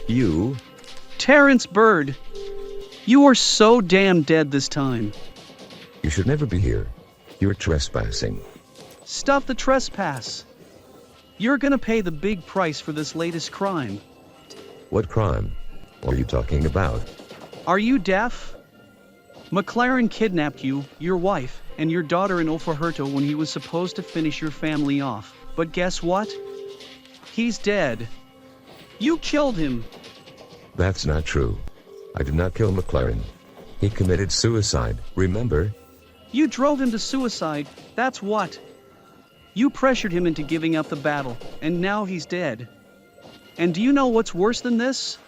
You? Terence Bird. You are so damn dead this time. You should never be here. You're trespassing. Stop the trespass. You're gonna pay the big price for this latest crime. What crime? What are you talking about? Are you deaf? McLaren kidnapped you, your wife, and your daughter in Ofaherto when he was supposed to finish your family off. But guess what? He's dead. You killed him. That's not true. I did not kill McLaren. He committed suicide, remember? You drove him to suicide, that's what. You pressured him into giving up the battle, and now he's dead. And do you know what's worse than this?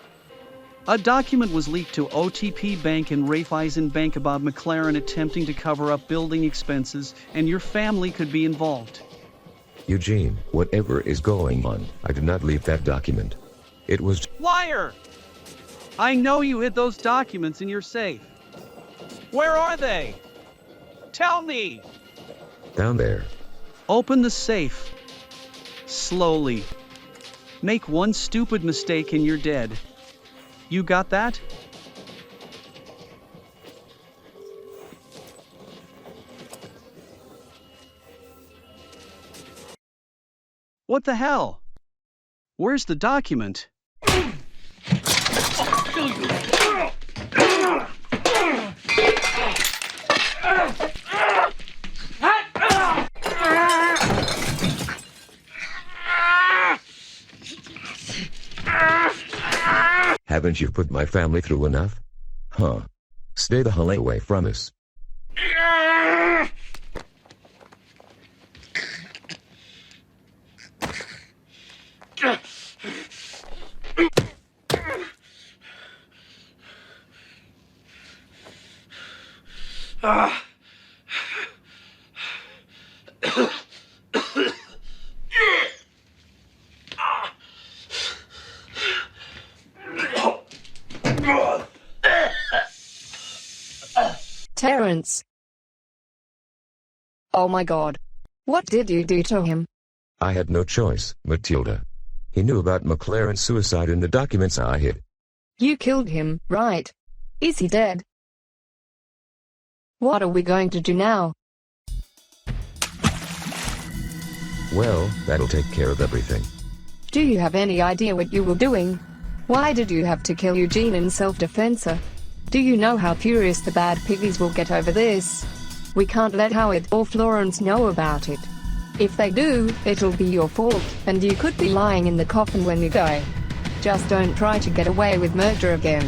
A document was leaked to OTP Bank and Raiffeisen Bank about McLaren attempting to cover up building expenses, and your family could be involved. Eugene, whatever is going on, I did not leak that document. It was... Liar! I know you hid those documents in your safe. Where are they? Tell me! down there. Open the safe. Slowly. Make one stupid mistake and you're dead. You got that? What the hell? Where's the document? Haven't you put my family through enough? Huh? Stay the hell away from us. Terence. Oh my God. What did you do to him? I had no choice, Matilda. He knew about McLaren's suicide in the documents I hid. You killed him, right? Is he dead? What are we going to do now? Well, that'll take care of everything. Do you have any idea what you were doing? Why did you have to kill Eugene in self-defense? Do you know how furious the bad piggies will get over this? We can't let Howard or Florence know about it. If they do, it'll be your fault, and you could be lying in the coffin when you die. Just don't try to get away with murder again.